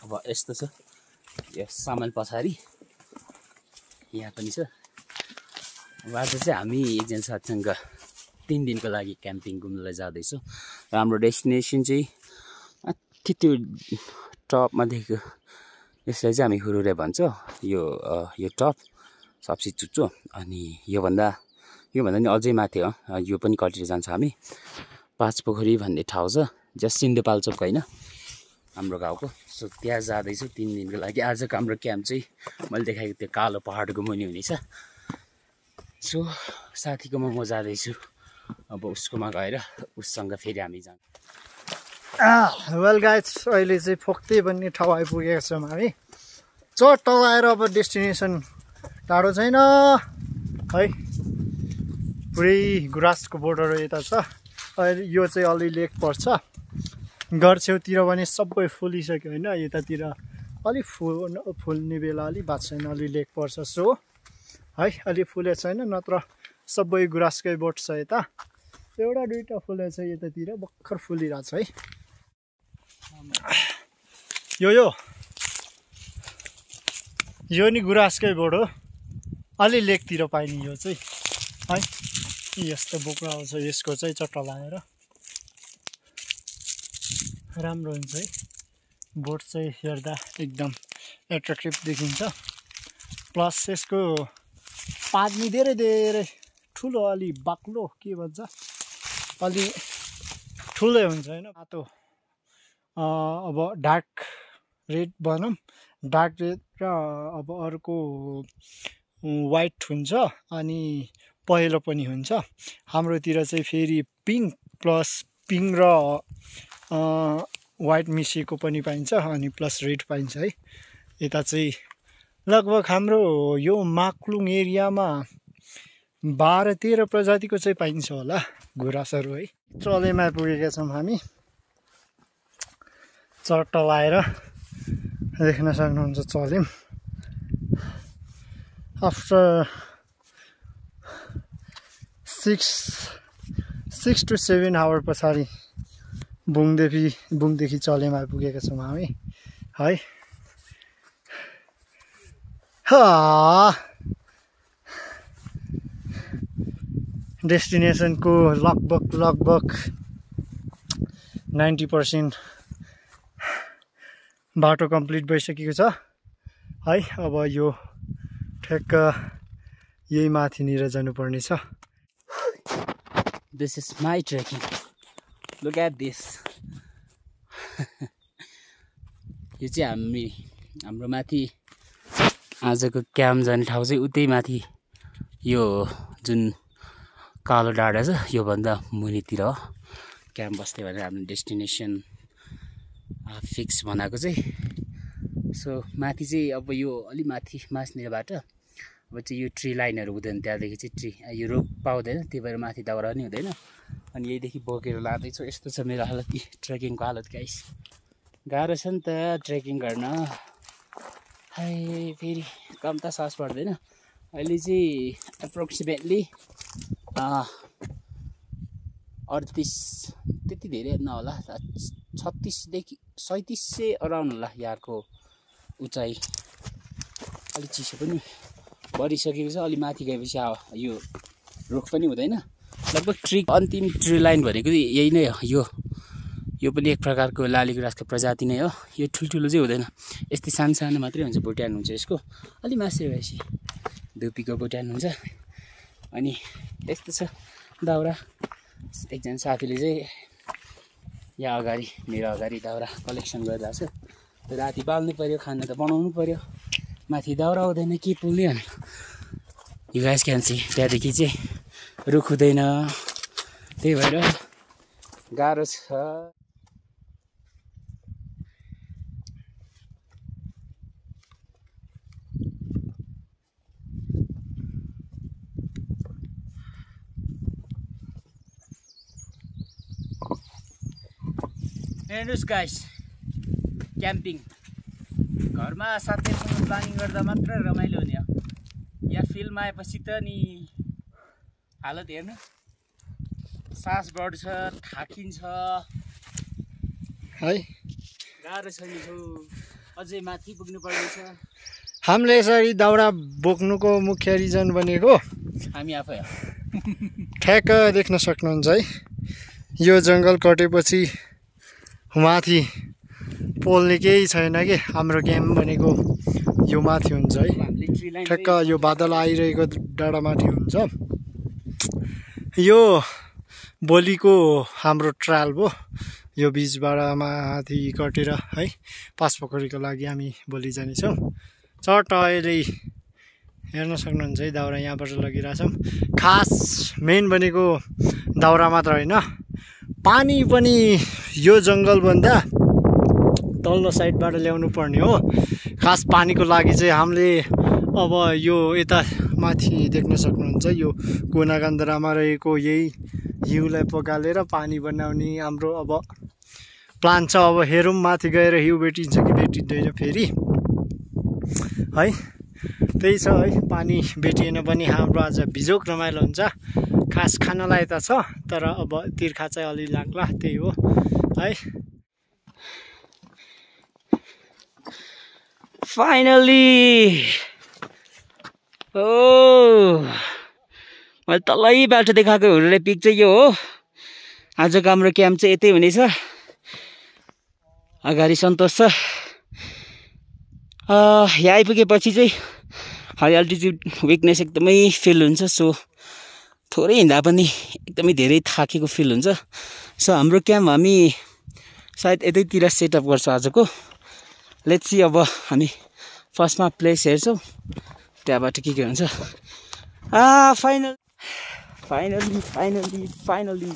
अब यस्तो छ यो सामान पछाडि यहाँ पनि छ। अब आज चाहिँ हामी एकजना साथीसँग 3 दिनको लागि क्याम्पिङ घुम्नलाई जाँदैछौँ र हाम्रो डेस्टिनेसन चाहिँ माथि त्यो टपमा देखेको यसलाई चाहिँ हामी हुरुरे भन्छ। यो टप सबसे चुच्चो अनि योभन्दा नि अझै माथि हो यो पनि कटेर जान्छ हामी। 5 पोखरी भन्ने ठाउँ छ जस्ट सिन्धुपाल्चोक होइन हाम्रो गाउँको। सो त्यहाँ जाँदैछु 3 दिनको लागि। आजको हाम्रो क्याम्प चाहिँ मैले देखाएको त्यो कालो पहाडको मुनि हुनेछ। सो साथीकोमा म जाँदैछु अब उसकोमा गएर उससँग फेरि हामी जान्छ। वेल गाइज अहिले चाहिँ फोक्ते भन्ने ठाउँ आइपुगेका छौँ हामी। चट तल आएर अब डेस्टिनेसन टाढो छैन है, पुरै गुराँसको बोर्डर यता छ। अहिले यो चाहिँ अलि लेक पर्छ, घर छेउतिर भने सबै फुलिसक्यो होइन, यतातिर अलि फुल्ने बेला अलि भएको छैन, अलि लेक पर्छ। सो है अलि फुले छैन, नत्र सबै गुराँसकै बोट छ यता। एउटा दुईटा फुले छ यतातिर, भर्खर फुलिरहेको छ है। यो नि गुराँसकै बोट हो, अलि लेकतिर पाइने यो चाहिँ है। यस्तो बोक्रा आउँछ यसको चाहिँ चट्ट लगाएर राम्रो हुन्छ है। बोट चाहिँ हेर्दा एकदम एट्र्याक्टिभ देखिन्छ। प्लस यसको पानी धेरै ठुलो, अलि बाक्लो के भन्छ, अलि ठुलै हुन्छ होइन। तातो अब डार्क रेड भनौँ, डार्क रेड र अब अर्को वाइट हुन्छ अनि पहेँलो पनि हुन्छ। हाम्रोतिर चाहिँ फेरि पिङ्क प्लस पिङ्क र वाइट मिसिएको पनि पाइन्छ अनि प्लस रेड पाइन्छ है। यता चाहिँ लगभग हाम्रो यो माक्लुङ एरियामा 12-13 प्रजातिको चाहिँ पाइन्छ होला गुराँसहरू है। चलेमा आइपुगेका छौँ हामी। चट्ट लाएर देख्न सक्नुहुन्छ चल्यौँ। आफ्टर 6 to 7 आवर पछाडि बुङदेखि चलेमा आइपुगेका छौँ हामी है। डेस्टिनेसनको लगभग 90% बाटो कम्प्लिट भइसकेको छ है। अब यो ठ्याक्क यही माथिनिर जानुपर्ने छ। This is my trekking. Look at this. यो चाहिँ हाम्रो माथि आजको क्याम्प जाने ठाउँ चाहिँ उतै माथि यो जुन कालो डाँडा छ योभन्दा मुनितिर हो क्याम्प बस्दै भनेर हाम्रो डेस्टिनेसन फिक्स बनाएको चाहिँ। सो माथि चाहिँ अब यो अलि माथि मास्नेर बाटो अब चाहिँ यो ट्री लाइनहरू हुँदैन, त्यहाँदेखि चाहिँ यो रोप पाउँदैन, त्यही भएर माथि दाउरा नि हुँदैन। अनि यहीदेखि बोकेर लाँदैछु। यस्तो छ मेरो हालत, ट्रेकिङको हालत गाइस। गाह्रो छ नि त ट्रेकिङ गर्न, है फेरि कम त सास पर्दैन। अहिले चाहिँ एप्रोक्सिमेटली 38 त्यति धेरै नहोला, 3600 अराउन्ड होला यहाँको उचाइ। अलिक चिसो पनि बढिसकेको छ। अलि माथि गएपछि यो रुख पनि हुँदैन। लगभग अन्तिम ट्री लाइन भनेको चाहिँ यही नै हो। यो पनि एक प्रकारको लाली गुराँसको प्रजाति नै हो। यो ठुल्ठुलो चाहिँ हुँदैन, यस्तै सानो मात्रै हुन्छ। भुटान हुन्छ यसको, अलि मासु भएपछि धुपीको भुटान हुन्छ। अनि यस्तो छ दाउरा। एकजना साथीले चाहिँ यहाँ अगाडि मेरो अगाडि दाउरा कलेक्सन गरिरहेको छ। राति बाल्नु पर्यो, खाना त बनाउनु पर्यो, माथि दाउरा हुँदैन के पुल्ने भने यो गाइस क्यान सी। त्यहाँदेखि चाहिँ रुख हुँदैन, त्यही भएर गाह्रो छ। हेर्नुहोस् गाइस, क्याम्पिङ घरमा साथीहरूसँग प्लानिङ गर्दा मात्र रमाइलो हुने हो। यहाँ फिल्डमा आएपछि त नि हालत हेर्नु, सास बढ्छ, थाकिन्छ है। गाह्रो छ नि अझै माथि पुग्नु पर्नेछ। हामीले यसरी दाउरा बोक्नुको मुख्य रिजन भनेको हामी आफै ठ्याक्क देख्न सक्नुहुन्छ है, यो जङ्गल कटेपछि माथि पोल्ने केही छैन कि हाम्रो क्याम्प भनेको यो माथि हुन्छ है, ठ्याक्क यो बादल आइरहेको डाँडामाथि हुन्छ। यो भोलिको हाम्रो ट्रायल भयो, यो बिचबाट माथि कटेर है पासपोखरीको लागि हामी भोलि जानेछौँ। चट्ट अहिले हेर्न सक्नुहुन्छ है, दाउरा यहाँबाट लगिरहेछौँ। खास मेन भनेको दाउरा मात्र होइन, पानी पनि यो जङ्गलभन्दा तल्लो साइडबाट ल्याउनु पर्ने हो। खास पानीको लागि चाहिँ हामीले अब यो यता माथि देख्न सक्नुहुन्छ, यो कुनाकान्द्रामा रहेको यही हिउँलाई पगालेर पानी बनाउने हाम्रो अब प्लान छ। अब हेरौँ माथि गएर हिउँ भेटिन्छ कि भेटिँदैन फेरि है, त्यही छ है। पानी भेटिएन भने हाम्रो आज बिजोक रमाइलो हुन्छ। खास खानलाई त छ, तर अब तिर्खा चाहिँ अलि लाग्ला, त्यही हो है। फाइनली मैले तलै बाटो देखाएको हुरुले पिक चाहिँ यो हो। आजको हाम्रो क्याम्प चाहिँ यतै हुनेछ। अगाडि सन्तोष छ। यहाँ आइपुगेपछि चाहिँ हाई अल्टिट्युड विकनेस एकदमै फिल हुन्छ। सो थोरै हिँड्दा पनि एकदमै धेरै थाकेको फिल हुन्छ। सो हाम्रो क्याम्प हामी सायद यतैतिर सेटअप गर्छौँ आजको। लेट्स सी, अब हामी फर्स्टमा प्लेस हेर्छौँ, त्यहाँबाट के हुन्छ। फाइनली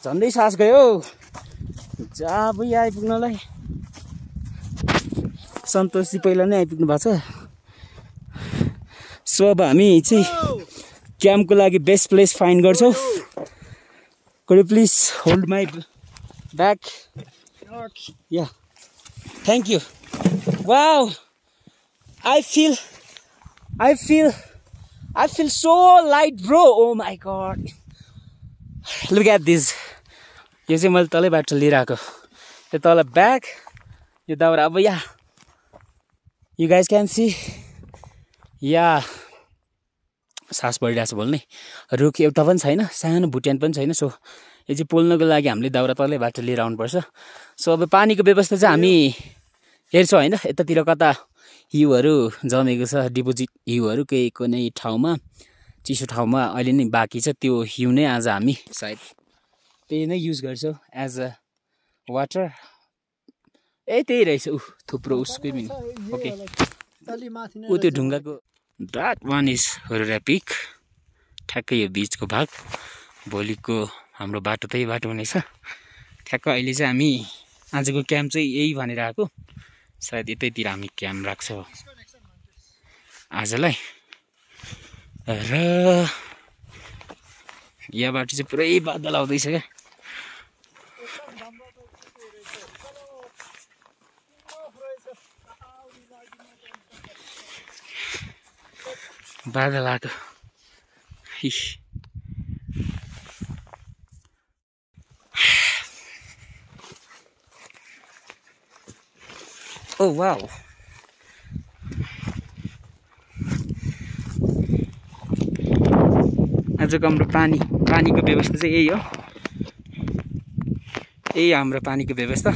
झन्डै सास गयो जहाँ पनि आइपुग्नलाई। सन्तोषजी पहिला नै आइपुग्नु भएको छ। सो अब हामी चाहिँ क्याम्पको लागि बेस्ट प्लेस फाइन्ड गर्छौँ। Could you please hold my back? Yeah. Thank you. Wow. I feel so light, bro. Oh my god. Look at this. यो चाहिँ मैले तलै बाटो लिइरहेको। त्यो तल ब्याग, यो दाउरा। अब या you guys can see. या सास बढिरहेको छ बोल्ने। रुख एउटा पनि छैन, सानो भुट्यान पनि छैन। सो यो चाहिँ पोल्नको लागि हामीले दाउरा तलै बाटो लिएर आउनुपर्छ। सो अब पानीको व्यवस्था चाहिँ हामी हेर्छौँ होइन। यतातिर कता हिउँहरू जमेको छ, डिपोजिट हिउँहरू केही कुनै ठाउँमा, चिसो ठाउँमा अहिले नै बाँकी छ। त्यो हिउँ नै आज हामी सायद त्यही नै युज गर्छौँ एज अ वाटर। त्यही रहेछ। थुप्रो उसकै पनि ओके। ऊ त्यो ढुङ्गाको द्याट वान इज हुरुरा पिक। ठ्याक्कै यो बिचको भाग। भोलिको हाम्रो बाटो त्यही बाटो हुनेछ। ठ्याक्क अहिले चाहिँ हामी आजको क्याम्प चाहिँ यही भनेर आएको। सायद यतैतिर हामी क्याम्प राख्छौँ आजलाई। र यहाँबाट चाहिँ पुरै बादल आउँदैछ क्या। बादल आएको। Oh wow. आजको हाम्रो पानीको व्यवस्था चाहिँ यही हो। यही हाम्रो पानीको व्यवस्था।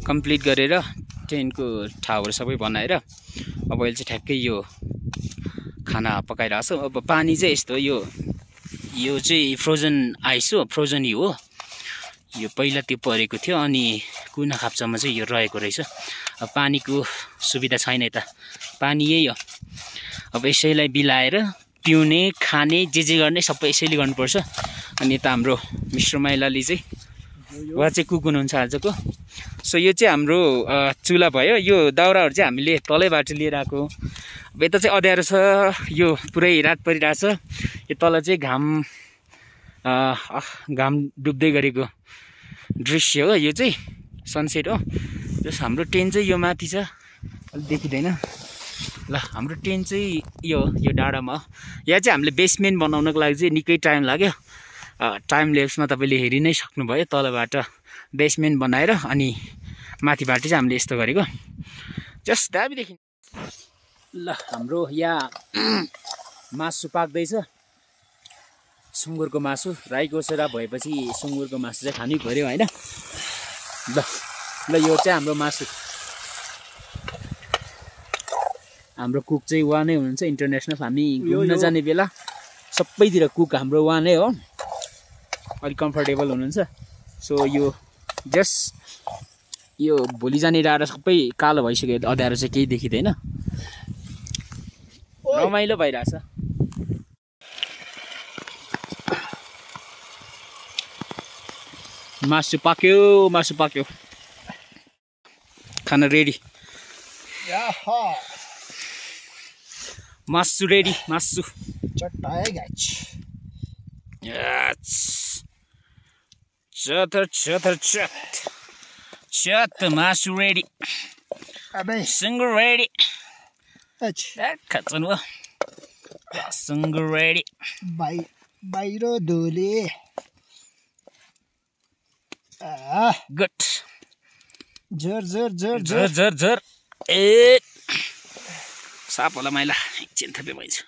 कम्प्लिट गरेर टेन्टको ठाउँहरू सबै बनाएर अब अहिले चाहिँ ठ्याक्कै यो खाना पकाइरहेको छु। अब पानी चाहिँ यस्तो, यो चाहिँ फ्रोजन आइस हो, फ्रोजन हिउँ हो। यो पहिला त्यो परेको थियो, अनि कुना खाप्चामा चाहिँ यो रहेको रहेछ। अब पानीको सुविधा छैन यता, पानी यही हो। अब यसैलाई बिलाएर पिउने खाने जे गर्ने सबै यसैले गर्नुपर्छ। अनि यता हाम्रो मिस्टर माइलाले चाहिँ उहाँ चाहिँ कुक हुनुहुन्छ आजको। सो यो चाहिँ हाम्रो चुला भयो। यो दाउराहरू चाहिँ हामीले तलैबाट लिएर आएको। अब यता चाहिँ अँध्यारो छ, यो पुरै रात परिरहेछ। यो तल चाहिँ घाम डुब्दै गरेको दृश्य हो। यो चाहिँ सनसेट हो। जस हाम्रो टेन्ट चाहिँ यो माथि छ, अलिक देखिँदैन। ल हाम्रो टेन्ट चाहिँ यो डाँडामा। यहाँ चाहिँ हामीले बेसमेन्ट बनाउनको लागि चाहिँ निकै टाइम लाग्यो। टाइम ल्याप्समा तपाईँले हेरि नै सक्नुभयो। तलबाट बेसमेन्ट बनाएर अनि माथिबाट चाहिँ हामीले यस्तो गरेको। जस्ट दामी देखिन्छ। ल हाम्रो यहाँ मासु पाक्दैछ, सुँगुरको मासु। राई कोसेरा भएपछि सुँगुरको मासु चाहिँ खानै पर्यो होइन। ल यो चाहिँ हाम्रो मासु। हाम्रो कुक चाहिँ उहाँ नै हुनुहुन्छ इन्टरनेसनल। हामी घुम्न जाने बेला सबैतिर कुक हाम्रो उहाँ नै हो। अलिक कम्फर्टेबल हुनुहुन्छ। सो यो जस्ट यो भोलि जाने डाँडा सबै कालो भइसक्यो। अँध्यारो चाहिँ केही देखिँदैन। रमाइलो भइरहेछ। मासु पाक्यो। खाना रेडी। मासु रेडी। मासु चत मासु रेडी। सुँगुर रेडी। खतन हो। सुँगुर रेडी। बाहिर धोले गुड। झर ए साप होला माइला। एकछिन थपे भइछु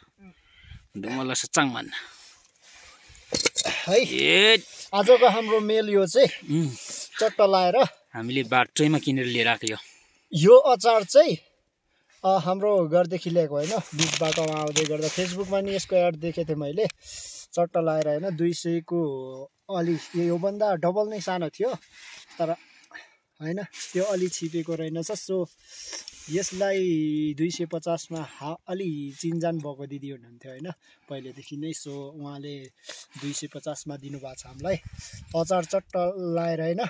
धुमला सचाङ मान है। आजको हाम्रो मेल यो चाहिँ चट्ट लाएर हामीले बाटैमा किनेर लिएर आएको। यो अचार चाहिँ हाम्रो घरदेखि ल्याएको होइन। बिच बाटोमा आउँदै गर्दा फेसबुकमा नि यसको एड देखेको थिएँ मैले। चट्ट लाएर होइन 200 को अलि योभन्दा डबल नै सानो थियो तर होइन त्यो अलि छिपेको रहेनछ। सो यसलाई 250 मा अलि चिनजान भएको दिदी हुनुहुन्थ्यो होइन पहिलेदेखि नै। सो उहाँले 250 मा दिनुभएको छ हामीलाई। अचार चट्ट लाएर होइन।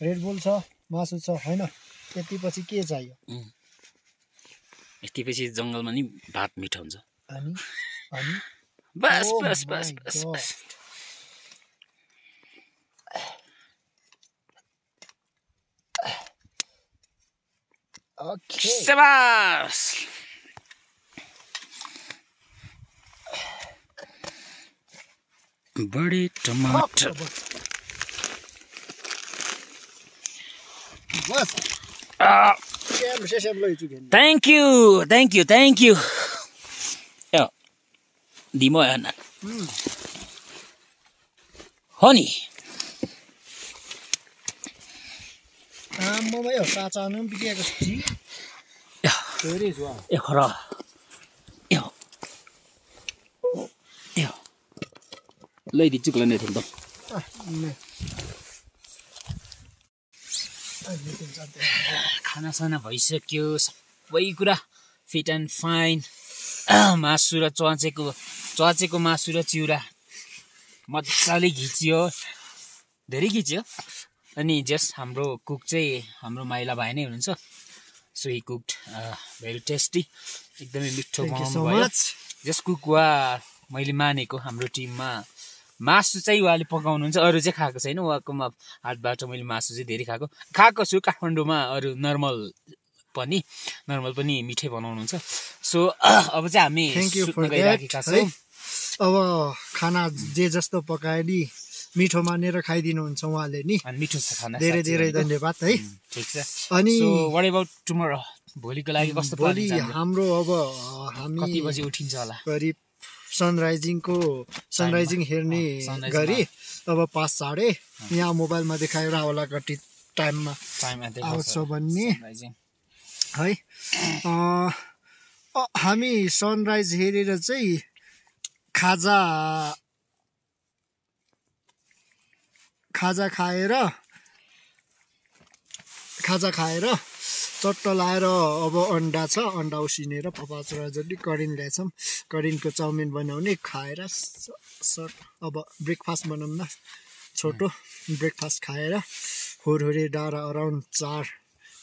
रेडबुल छ, मासु छ होइन। यतिपछि के चाहियो? यतिपछि जङ्गलमा नि भात मिठो हुन्छ। अनि बस। ओके शाबाश। बडे टमाटर बस। Thank you. दिमो हेर्न हो नि। आम्मामा यो काँचा आम पनि बिकेको ए खरा लैदिन्छु क्लने थियो त। खानासाना भइसक्यो सबै कुरा फिट एन्ड फाइन। मासु र च्वाचेको मासु र चिउरा मजाले घिच्यो, धेरै घिच्यो। अनि जस्ट हाम्रो कुक चाहिँ हाम्रो माइला भाइ नै हुनुहुन्छ। So he cooked very tasty, एकदमै मिठो बनाउनु भयो। जस्ट कुक वा मैले मानेको हाम्रो टिममा मासु चाहिँ उहाँले पकाउनुहुन्छ, अरू चाहिँ खाएको छैन। उहाँकोमा हातबाट मैले मासु चाहिँ धेरै खाएको छु काठमाडौँमा। अरू नर्मल पनि मिठै बनाउनुहुन्छ। सो अब चाहिँ हामी गइराखेका छौँ। अब खाना जे जस्तो पकाए नि मिठो मानेर खाइदिनुहुन्छ उहाँले नि। मिठो छ खाना, धेरै धेरै धन्यवाद है। ठिक छ। अनि व्हाट अबाउट टुमरो? भोलिको लागि कस्तो प्लान छ? हाम्रो अब हामी कति बजे उठिन्छ होला? करिब सनराइजिङ हेर्ने गरी अब 5:30 यहाँ मोबाइलमा देखाएर होला कति टाइममा आउँछ भन्ने है। हामी सनराइज हेरेर चाहिँ खाजा खाजा खाएर चट्ट लाएर अब अन्डा छ, अन्डा उसिनेर पपाचुरा जति करिन ल्याएछौँ। करिनको चाउमिन बनाउने खाएर अब ब्रेकफास्ट बनाउन छोटो ब्रेकफास्ट खाएर होरहोरे डाँडा अराउन्ड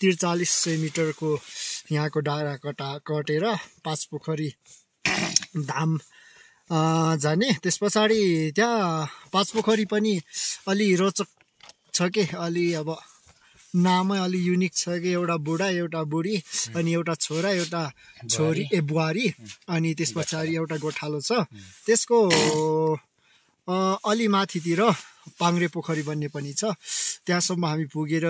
43 मिटरको यहाँको डाँडा कटेर पाँचपोखरी धाम जाने। त्यस पछाडि त्यहाँ पाँचपोखरी पनि अलि रोचक छ कि, अलि अब नामै अलि युनिक छ कि, एउटा बुढा एउटा बुढी अनि एउटा छोरा एउटा छोरी बुहारी अनि त्यस पछाडि एउटा गोठालो छ। त्यसको अलि माथितिर पाङ्रे पोखरी भन्ने पनि छ। त्यहाँसम्म हामी पुगेर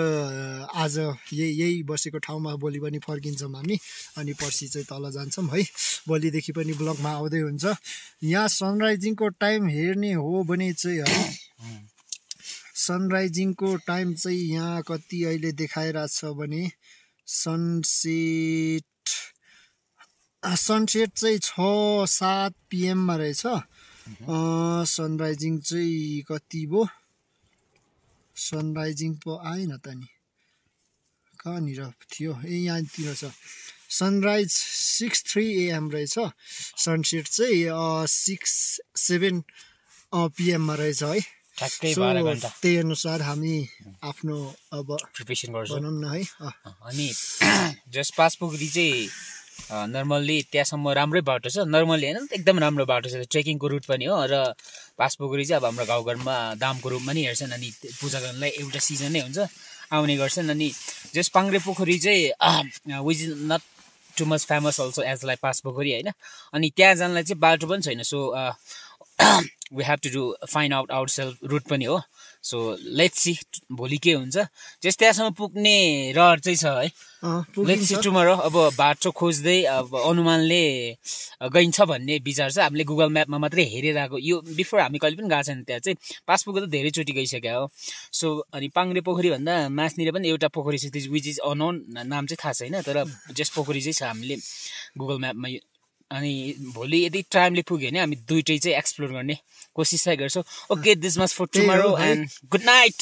आज यही बसेको ठाउँमा भोलि पनि फर्किन्छौँ हामी, अनि पर्सि चाहिँ तल जान्छौँ है। भोलिदेखि पनि ब्लगमा आउँदै हुन्छ। यहाँ सनराइजिङको टाइम हेर्ने हो भने चाहिँ है, सनराइजिङको टाइम चाहिँ यहाँ कति अहिले देखाइरहेछ भने सनसेट चाहिँ 6-7 PM मा रहेछ। सनराइजिङ चाहिँ कति भयो, सनराइजिङ पो आएन त नि, कहाँनिर थियो, यहाँतिर छ। सनराइज 6:03 AM रहेछ, सनसेट चाहिँ 6-7 PM मा रहेछ है। त्यही अनुसार हामी आफ्नो अब प्रिपरेसन गर्छौँ भनौँ न है। अनि जस पाँचपोखरी चाहिँ नर्मल्ली त्यहाँसम्म राम्रै बाटो छ, नर्मल्ली होइन एकदम राम्रो बाटो छ, ट्रेकिङको रुट पनि हो। र पाँचपोखरी चाहिँ अब हाम्रो गाउँघरमा दामको रूपमा नि हेर्छन्, अनि पूजा गर्नलाई एउटा सिजन नै हुन्छ, आउने गर्छन्। अनि जस पाङ्रे पोखरी चाहिँ which is not too much famous also as like Panchpokhari होइन। अनि त्यहाँ जानलाई चाहिँ बाटो पनि छैन, so we have to do find out ourselves route पनि हो। सो लेट्स सी भोलि के हुन्छ। जस त्यहाँसम्म पुग्ने रहर चाहिँ छ है, लेट्स सी टुमरो। अब बाटो खोज्दै अब अनुमानले गइन्छ भन्ने विचार छ। हामीले गुगल म्यापमा मात्रै हेरेर आएको, यो बिफोर हामी कहिले पनि गएको छैन। त्यहाँ चाहिँ पाँचपोखरी त धेरैचोटि गइसक्यो हो। सो अनि पाङ्रे पोखरी भन्दा मास्निर पनि एउटा पोखरी छ विच इज अननोन, नाम चाहिँ थाहा छैन, तर जस पोखरी चाहिँ छ हामीले गुगल म्यापमा। अनि भोलि यदि टाइमले पुग्यो भने हामी दुइटै चाहिँ एक्सप्लोर गर्ने कोसिस चाहिँ गर्छौँ। Okay, this much for tomorrow and good night.